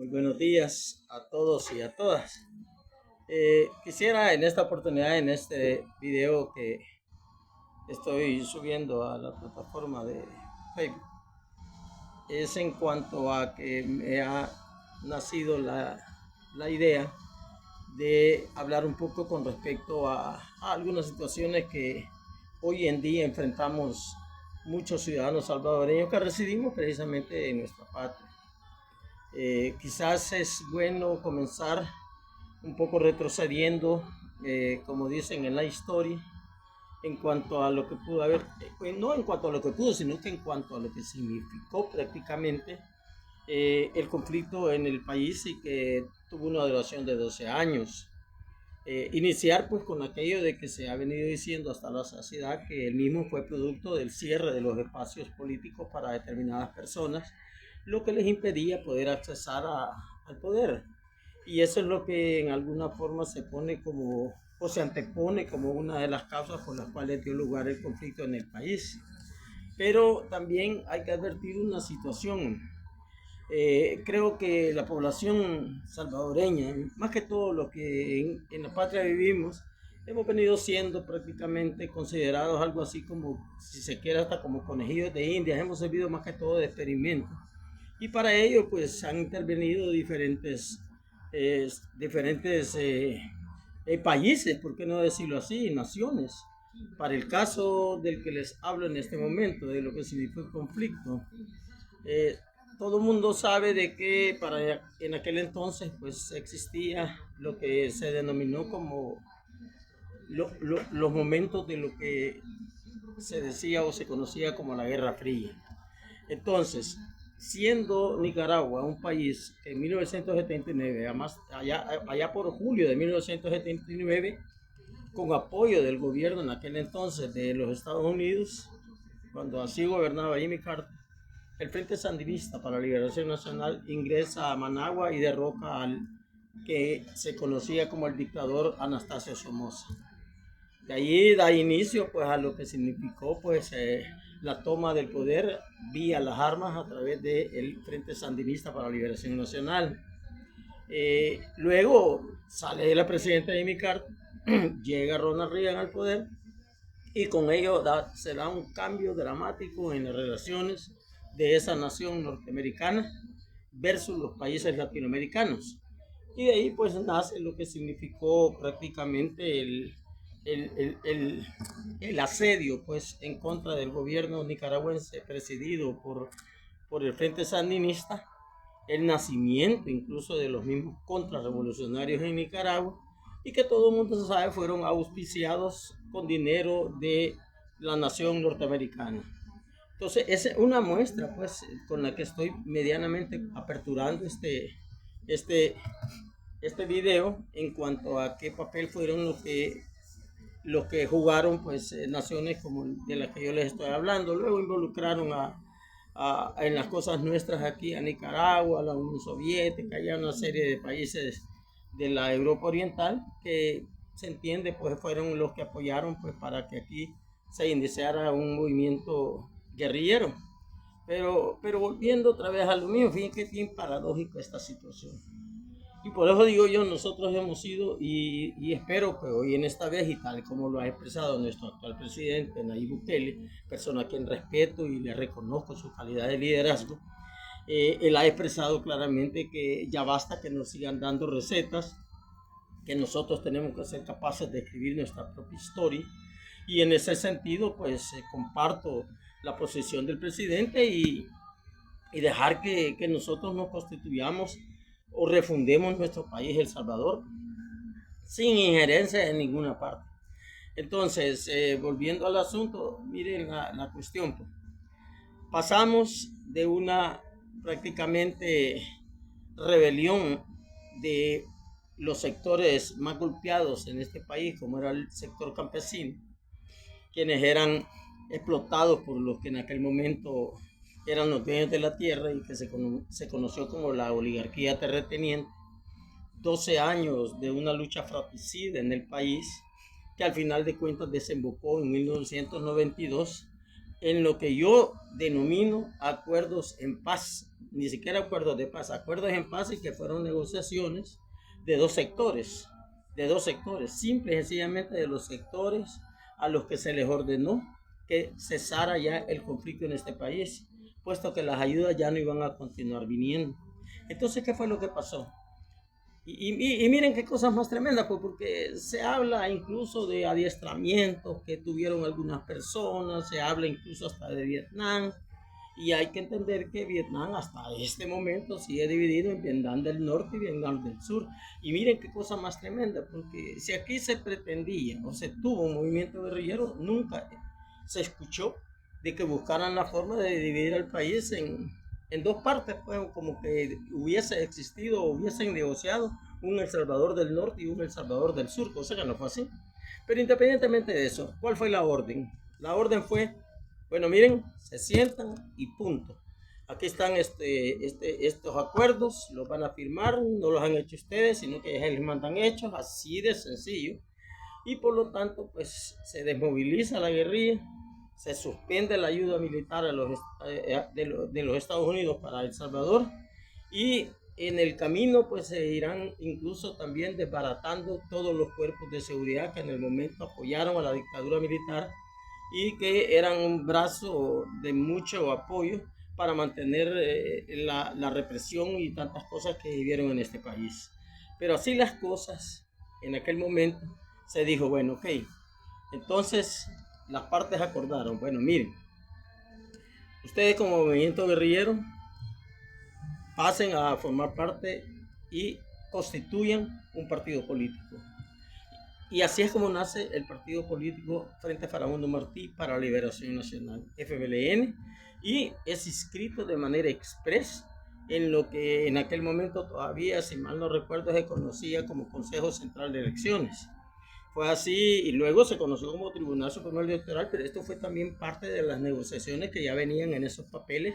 Muy buenos días a todos y a todas. Quisiera en esta oportunidad, en este video que estoy subiendo a la plataforma de Facebook, es en cuanto a que me ha nacido la idea de hablar un poco con respecto a algunas situaciones que hoy en día enfrentamos muchos ciudadanos salvadoreños que residimos precisamente en nuestra patria. Quizás es bueno comenzar un poco retrocediendo, como dicen en la historia, en cuanto a lo que pudo haber, no en cuanto a lo que pudo, sino que en cuanto a lo que significó prácticamente el conflicto en el país y que tuvo una duración de 12 años. Iniciar pues con aquello de que se ha venido diciendo hasta la saciedad que el mismo fue producto del cierre de los espacios políticos para determinadas personas, lo que les impedía poder accesar al poder. Y eso es lo que en alguna forma se pone como, o se antepone como una de las causas por las cuales dio lugar el conflicto en el país. Pero también hay que advertir una situación. Creo que la población salvadoreña, más que todo lo que en la patria vivimos, hemos venido siendo prácticamente considerados algo así como, si se quiere, hasta como conejillos de indias. Hemos servido más que todo de experimento. Y para ello, pues han intervenido eh, diferentes países, por qué no decirlo así, naciones. Para el caso del que les hablo en este momento, de lo que significó el conflicto, eh, todo el mundo sabe de que en aquel entonces pues existía lo que se denominó como los momentos de lo que se decía o se conocía como la Guerra Fría. Entonces, siendo Nicaragua un país que en 1979, allá por julio de 1979, con apoyo del gobierno en aquel entonces de los Estados Unidos, cuando así gobernaba Jimmy Carter, el Frente Sandinista para la Liberación Nacional ingresa a Managua y derroca al que se conocía como el dictador Anastasio Somoza. De ahí da inicio pues a lo que significó pues la toma del poder vía las armas a través del Frente Sandinista para la Liberación Nacional. Luego sale la presidenta Jimmy Carter, llega Ronald Reagan al poder y con ello se da un cambio dramático en las relaciones de esa nación norteamericana versus los países latinoamericanos. Y de ahí pues nace lo que significó prácticamente el, el, el, el asedio pues en contra del gobierno nicaragüense presidido por el Frente Sandinista, el nacimiento incluso de los mismos contrarrevolucionarios en Nicaragua y que todo el mundo sabe fueron auspiciados con dinero de la nación norteamericana. Entonces, es una muestra, pues, con la que estoy medianamente aperturando este, este video en cuanto a qué papel fueron los que jugaron, pues, naciones como de las que yo les estoy hablando. Luego involucraron en las cosas nuestras aquí a Nicaragua, a la Unión Soviética y a una serie de países de la Europa Oriental que se entiende, pues, fueron los que apoyaron, pues, para que aquí se iniciara un movimiento guerrillero. Pero volviendo otra vez a lo mío, fíjense que es bien paradójico esta situación. Y por eso digo yo, nosotros hemos sido, y espero que hoy en esta vez, y tal como lo ha expresado nuestro actual presidente, Nayib Bukele, persona a quien respeto y le reconozco su calidad de liderazgo, él ha expresado claramente que ya basta que nos sigan dando recetas, que nosotros tenemos que ser capaces de escribir nuestra propia historia. Y en ese sentido, pues comparto la posición del presidente y dejar que nosotros nos constituyamos o refundemos nuestro país, El Salvador, sin injerencia en ninguna parte. Entonces, volviendo al asunto, miren la cuestión. Pues. Pasamos de una prácticamente rebelión de los sectores más golpeados en este país, como era el sector campesino, quienes eran explotados por los que en aquel momento eran los dueños de la tierra y que se conoció como la oligarquía terrateniente. 12 años de una lucha fratricida en el país que al final de cuentas desembocó en 1992 en lo que yo denomino acuerdos en paz, ni siquiera acuerdos de paz, acuerdos en paz, y que fueron negociaciones de dos sectores, simple y sencillamente de los sectores a los que se les ordenó que cesara ya el conflicto en este país, puesto que las ayudas ya no iban a continuar viniendo. Entonces, ¿qué fue lo que pasó? Y miren qué cosas más tremendas, pues, porque se habla incluso de adiestramientos que tuvieron algunas personas, se habla incluso hasta de Vietnam, y hay que entender que Vietnam hasta este momento sigue dividido en Vietnam del Norte y Vietnam del Sur. Y miren qué cosa más tremenda, porque si aquí se pretendía o se tuvo un movimiento guerrillero, nunca se escuchó de que buscaran la forma de dividir al país en dos partes, pues, como que hubiese existido o hubiesen negociado un El Salvador del Norte y un El Salvador del Sur, cosa que no fue así. Pero independientemente de eso, ¿cuál fue la orden? La orden fue, bueno, miren, se sientan y punto. Aquí están estos acuerdos, los van a firmar, no los han hecho ustedes, sino que ya les mandan hechos, así de sencillo. Y por lo tanto, pues se desmoviliza la guerrilla, se suspende la ayuda militar de los Estados Unidos para El Salvador, y en el camino pues se irán incluso también desbaratando todos los cuerpos de seguridad que en el momento apoyaron a la dictadura militar y que eran un brazo de mucho apoyo para mantener la represión y tantas cosas que vivieron en este país. Pero así las cosas, en aquel momento se dijo, bueno, ok, entonces las partes acordaron, bueno, miren, ustedes como movimiento guerrillero pasen a formar parte y constituyan un partido político. Y así es como nace el partido político Frente Farabundo Martí para la Liberación Nacional, FBLN, y es inscrito de manera express en lo que en aquel momento todavía, si mal no recuerdo, se conocía como Consejo Central de Elecciones. Fue así y luego se conoció como Tribunal Supremo Electoral, pero esto fue también parte de las negociaciones que ya venían en esos papeles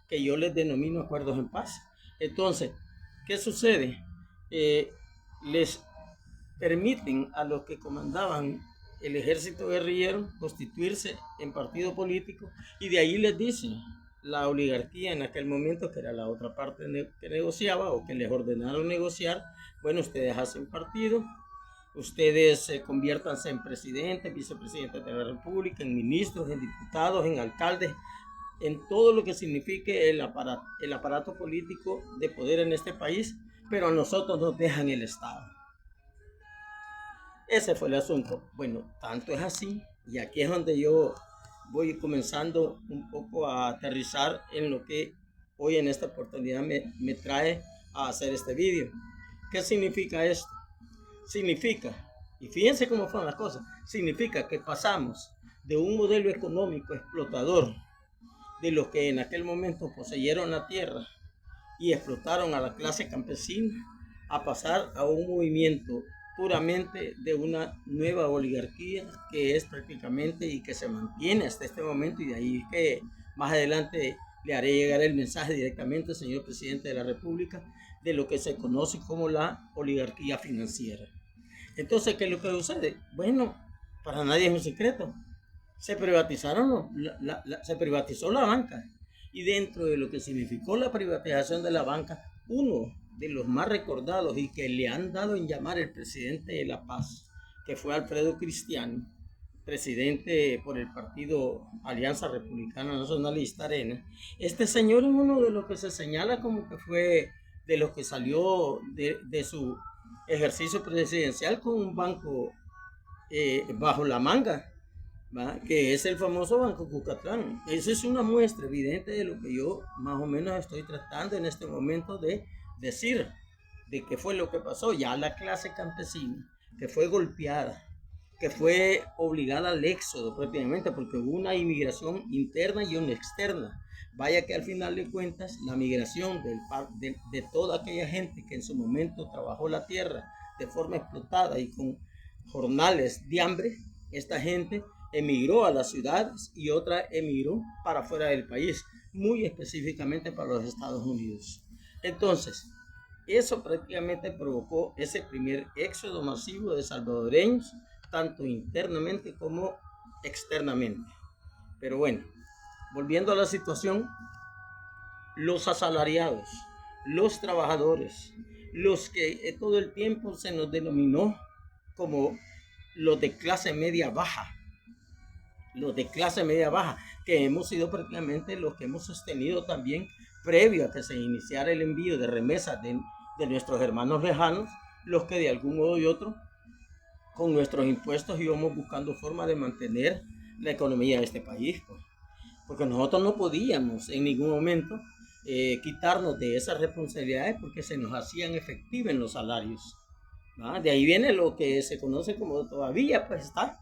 que yo les denomino acuerdos en paz. Entonces, ¿qué sucede? Les permiten a los que comandaban el ejército guerrillero constituirse en partido político, y de ahí les dicen la oligarquía en aquel momento, que era la otra parte que negociaba o que les ordenaron negociar, bueno, ustedes hacen partido, ustedes conviértanse en presidentes, vicepresidentes de la república, en ministros, en diputados, en alcaldes, en todo lo que signifique el aparato político de poder en este país, pero a nosotros nos dejan el Estado. Ese fue el asunto. Bueno, tanto es así, y aquí es donde yo voy comenzando un poco a aterrizar en lo que hoy en esta oportunidad me trae a hacer este vídeo. ¿Qué significa esto? Significa, y fíjense cómo fueron las cosas, significa que pasamos de un modelo económico explotador de los que en aquel momento poseyeron la tierra y explotaron a la clase campesina, a pasar a un movimiento puramente de una nueva oligarquía que es prácticamente y que se mantiene hasta este momento, y de ahí que más adelante le haré llegar el mensaje directamente al señor presidente de la República de lo que se conoce como la oligarquía financiera. Entonces, ¿qué es lo que sucede? Bueno, para nadie es un secreto. Se privatizaron, se privatizó la banca, y dentro de lo que significó la privatización de la banca, uno de los más recordados y que le han dado en llamar el presidente de La Paz, que fue Alfredo Cristiano, presidente por el partido Alianza Republicana Nacionalista Arena. Este señor es uno de los que se señala como que fue de los que salió de su ejercicio presidencial con un banco bajo la manga, ¿va? Que es el famoso Banco Cucatlán. Esa es una muestra evidente de lo que yo más o menos estoy tratando en este momento de decir, de qué fue lo que pasó. Ya la clase campesina, que fue golpeada, que fue obligada al éxodo prácticamente, porque hubo una inmigración interna y una externa. Vaya que al final de cuentas, la migración de toda aquella gente que en su momento trabajó la tierra de forma explotada y con jornales de hambre, esta gente emigró a las ciudades y otra emigró para fuera del país, muy específicamente para los Estados Unidos. Entonces, eso prácticamente provocó ese primer éxodo masivo de salvadoreños, tanto internamente como externamente. Pero bueno, volviendo a la situación, los asalariados, los trabajadores, los que todo el tiempo se nos denominó como los de clase media baja, que hemos sido prácticamente los que hemos sostenido también previo a que se iniciara el envío de remesas de nuestros hermanos lejanos, los que de algún modo y otro, con nuestros impuestos íbamos buscando forma de mantener la economía de este país, pues. Porque nosotros no podíamos en ningún momento quitarnos de esas responsabilidades porque se nos hacían efectivas en los salarios. ¿Va? De ahí viene lo que se conoce como todavía, pues está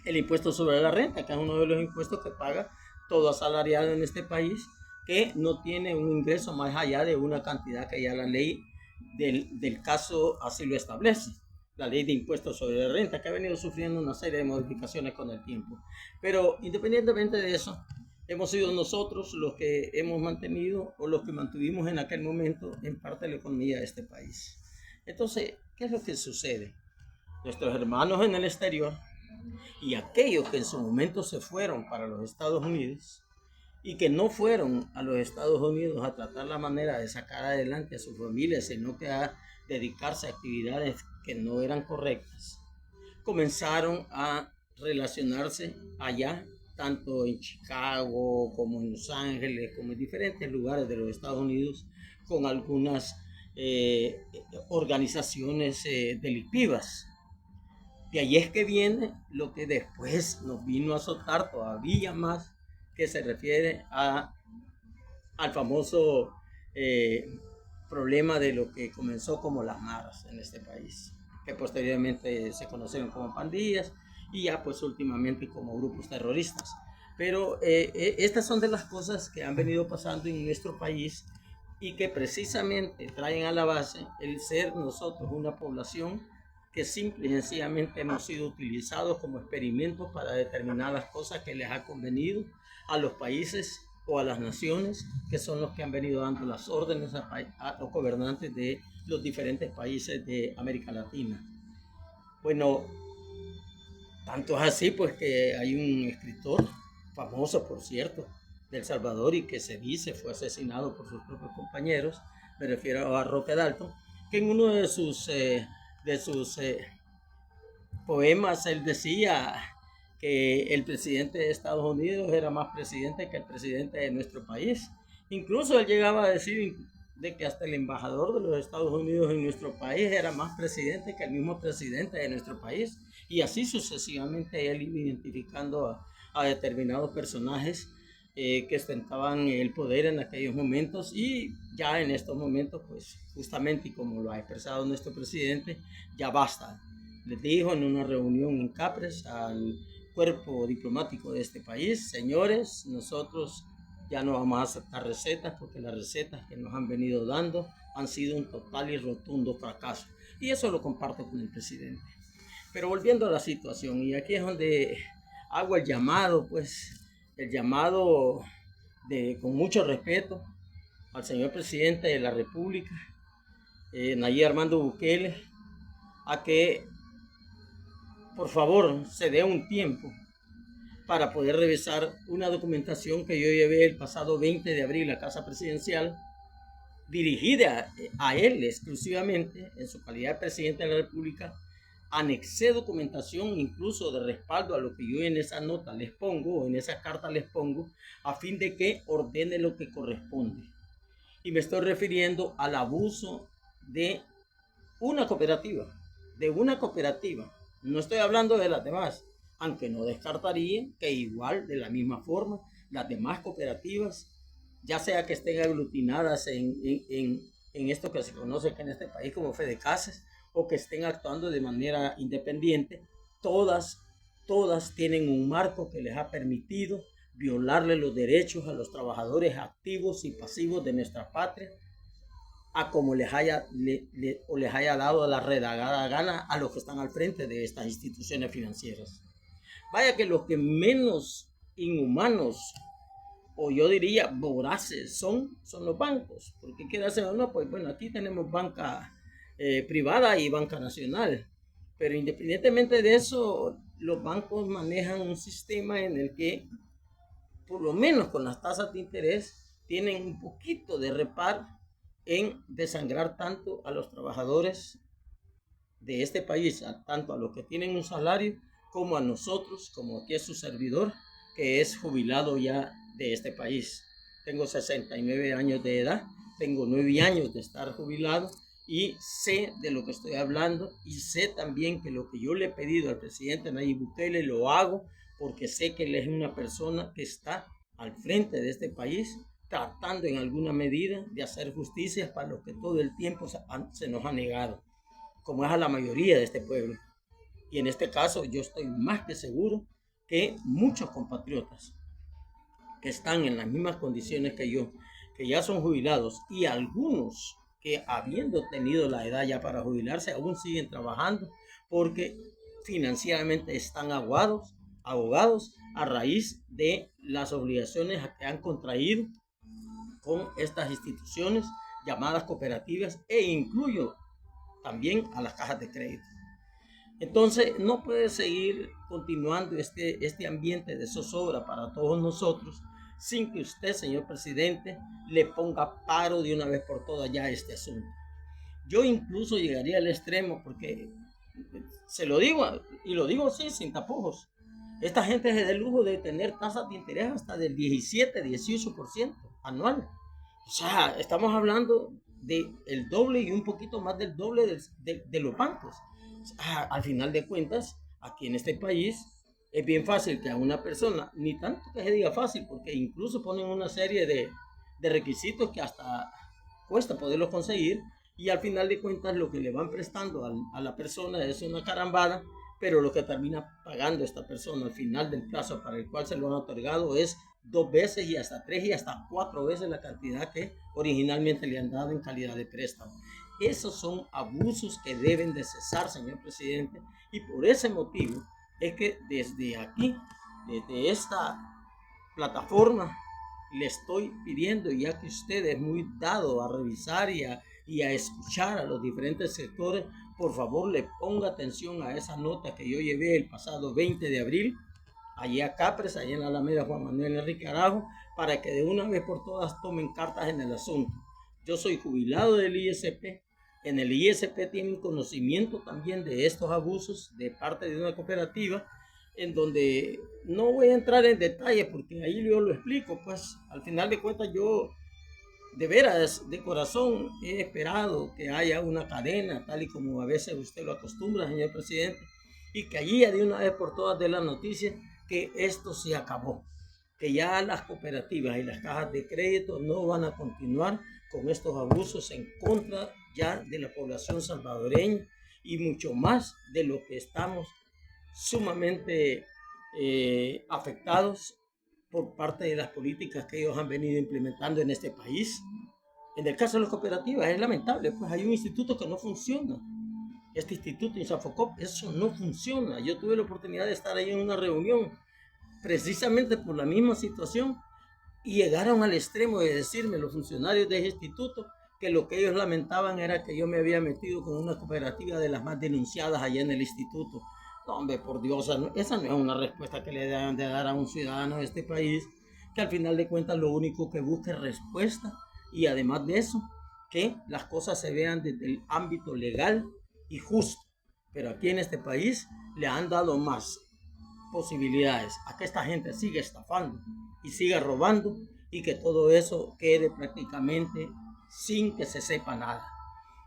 el impuesto sobre la renta, que es uno de los impuestos que paga todo asalariado en este país que no tiene un ingreso más allá de una cantidad que ya la ley del caso así lo establece. La ley de impuestos sobre la renta, que ha venido sufriendo una serie de modificaciones con el tiempo. Pero independientemente de eso, hemos sido nosotros los que hemos mantenido o los que mantuvimos en aquel momento en parte de la economía de este país. Entonces, ¿qué es lo que sucede? Nuestros hermanos en el exterior y aquellos que en su momento se fueron para los Estados Unidos y que no fueron a los Estados Unidos a tratar la manera de sacar adelante a sus familias, sino que a dedicarse a actividades que no eran correctas, comenzaron a relacionarse allá, tanto en Chicago como en Los Ángeles, como en diferentes lugares de los Estados Unidos, con algunas organizaciones delictivas. De ahí es que viene lo que después nos vino a azotar todavía más, que se refiere al famoso problema de lo que comenzó como las maras en este país, que posteriormente se conocieron como pandillas y ya pues últimamente como grupos terroristas. Pero estas son de las cosas que han venido pasando en nuestro país y que precisamente traen a la base el ser nosotros una población que simple y sencillamente hemos sido utilizados como experimentos para determinadas cosas que les ha convenido a los países o a las naciones que son los que han venido dando las órdenes a los gobernantes de los diferentes países de América Latina. Bueno, tanto es así pues que hay un escritor famoso, por cierto, de El Salvador y que se dice fue asesinado por sus propios compañeros, me refiero a Roque Dalton, que en uno de sus poemas él decía que el presidente de Estados Unidos era más presidente que el presidente de nuestro país. Incluso él llegaba a decir de que hasta el embajador de los Estados Unidos en nuestro país era más presidente que el mismo presidente de nuestro país. Y así sucesivamente él iba identificando a determinados personajes que ostentaban el poder en aquellos momentos, y ya en estos momentos pues justamente, y como lo ha expresado nuestro presidente, ya basta. Les dijo en una reunión en Capres al cuerpo diplomático de este país: señores, nosotros ya no vamos a aceptar recetas porque las recetas que nos han venido dando han sido un total y rotundo fracaso. Y eso lo comparto con el presidente. Pero volviendo a la situación, y aquí es donde hago el llamado, pues el llamado con mucho respeto al señor presidente de la República, Nayib Armando Bukele, a que por favor se dé un tiempo para poder revisar una documentación que yo llevé el pasado 20 de abril a Casa Presidencial, dirigida a él exclusivamente en su calidad de presidente de la República. Anexé documentación incluso de respaldo a lo que yo en esa nota les pongo, o en esa carta les pongo, a fin de que ordene lo que corresponde. Y me estoy refiriendo al abuso de una cooperativa, No estoy hablando de las demás, aunque no descartaría que igual, de la misma forma, las demás cooperativas, ya sea que estén aglutinadas en esto que se conoce que en este país como Fedecases, o que estén actuando de manera independiente, todas tienen un marco que les ha permitido violarle los derechos a los trabajadores activos y pasivos de nuestra patria, a como les haya dado la redagada gana a los que están al frente de estas instituciones financieras. Vaya que los que menos inhumanos, o yo diría voraces, son los bancos. Porque quiere hacer uno, pues bueno, aquí tenemos banca privada y banca nacional, pero independientemente de eso, los bancos manejan un sistema en el que por lo menos con las tasas de interés, tienen un poquito de reparo en desangrar tanto a los trabajadores de este país, tanto a los que tienen un salario como a nosotros, como aquí es su servidor, que es jubilado ya de este país. Tengo 69 años de edad, tengo 9 años de estar jubilado y sé de lo que estoy hablando, y sé también que lo que yo le he pedido al presidente Nayib Bukele lo hago porque sé que él es una persona que está al frente de este país, tratando en alguna medida de hacer justicia para lo que todo el tiempo se nos ha negado, como es a la mayoría de este pueblo. Y en este caso yo estoy más que seguro que muchos compatriotas que están en las mismas condiciones que yo, que ya son jubilados, y algunos que habiendo tenido la edad ya para jubilarse aún siguen trabajando porque financieramente están ahogados a raíz de las obligaciones que han contraído con estas instituciones llamadas cooperativas, e incluyo también a las cajas de crédito. Entonces no puede seguir continuando este ambiente de zozobra para todos nosotros sin que usted, señor presidente, le ponga paro de una vez por todas ya a este asunto. Yo incluso llegaría al extremo, porque se lo digo, y lo digo así, sin tapujos, esta gente se da el lujo de tener tasas de interés hasta del 17-18% anual. O sea, estamos hablando del doble y un poquito más del doble de los bancos. Al final de cuentas, aquí en este país es bien fácil que a una persona, ni tanto que se diga fácil, porque incluso ponen una serie de requisitos que hasta cuesta poderlos conseguir, y al final de cuentas lo que le van prestando a la persona es una carambada, pero lo que termina pagando esta persona al final del plazo para el cual se lo han otorgado es 2 veces y hasta 3 y hasta 4 veces la cantidad que originalmente le han dado en calidad de préstamo. Esos son abusos que deben de cesar, señor presidente, y por ese motivo es que desde aquí, desde esta plataforma, le estoy pidiendo, ya que usted es muy dado a revisar y a escuchar a los diferentes sectores, por favor le ponga atención a esa nota que yo llevé el pasado 20 de abril, allí a Capres, allí en la Alameda Juan Manuel Enrique Arajo, para que de una vez por todas tomen cartas en el asunto. Yo soy jubilado del ISP. En el ISP tienen conocimiento también de estos abusos de parte de una cooperativa, en donde no voy a entrar en detalle porque ahí yo lo explico. Pues al final de cuentas yo de veras, de corazón, he esperado que haya una cadena, tal y como a veces usted lo acostumbra, señor presidente, y que allí de una vez por todas dé la noticia que esto se acabó, que ya las cooperativas y las cajas de crédito no van a continuar con estos abusos en contra ya de la población salvadoreña, y mucho más de lo que estamos sumamente afectados por parte de las políticas que ellos han venido implementando en este país. En el caso de las cooperativas es lamentable, pues hay un instituto que no funciona. Este instituto Insafocop, eso no funciona. Yo tuve la oportunidad de estar ahí en una reunión precisamente por la misma situación, y llegaron al extremo de decirme los funcionarios de ese instituto que lo que ellos lamentaban era que yo me había metido con una cooperativa de las más denunciadas allá en el instituto. No, hombre, por Dios, esa no es una respuesta que le deben de dar a un ciudadano de este país, que al final de cuentas lo único que busca es respuesta, y además de eso, que las cosas se vean desde el ámbito legal y justo. Pero aquí en este país le han dado más posibilidades a que esta gente siga estafando y siga robando, y que todo eso quede prácticamente sin que se sepa nada.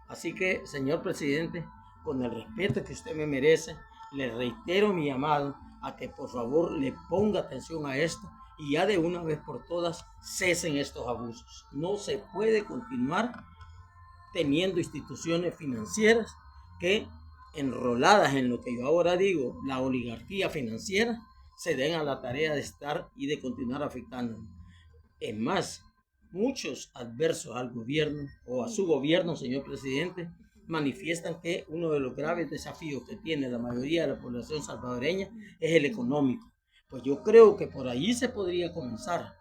Así que, señor presidente, con el respeto que usted me merece, le reitero mi llamado a que por favor le ponga atención a esto, y ya de una vez por todas cesen estos abusos. No se puede continuar teniendo instituciones financieras que, enroladas en lo que yo ahora digo, la oligarquía financiera, se den a la tarea de estar y de continuar afectando. Es más, muchos adversos al gobierno o a su gobierno, señor presidente, manifiestan que uno de los graves desafíos que tiene la mayoría de la población salvadoreña es el económico. Pues yo creo que por ahí se podría comenzar,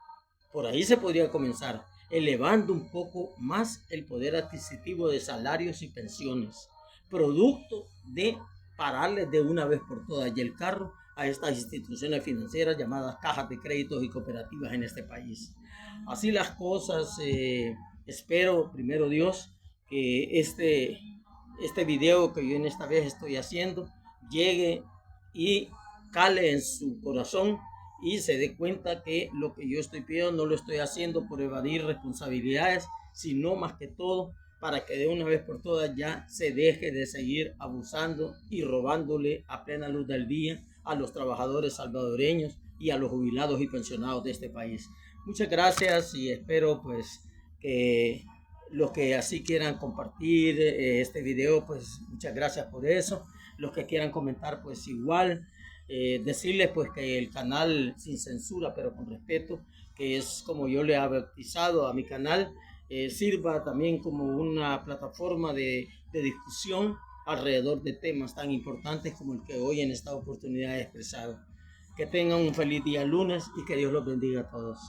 elevando un poco más el poder adquisitivo de salarios y pensiones, producto de pararles de una vez por todas y el carro a estas instituciones financieras llamadas cajas de créditos y cooperativas en este país. Así las cosas, espero, primero Dios, que este video que yo en esta vez estoy haciendo llegue y cale en su corazón y se dé cuenta que lo que yo estoy pidiendo no lo estoy haciendo por evadir responsabilidades, sino más que todo para que de una vez por todas ya se deje de seguir abusando y robándole a plena luz del día a los trabajadores salvadoreños y a los jubilados y pensionados de este país. Muchas gracias y espero pues que los que así quieran compartir este video, pues muchas gracias por eso. Los que quieran comentar, pues igual. Decirles pues que el canal Sin Censura pero con Respeto, que es como yo le he bautizado a mi canal, sirva también como una plataforma de discusión alrededor de temas tan importantes como el que hoy en esta oportunidad he expresado. Que tengan un feliz día lunes y que Dios los bendiga a todos.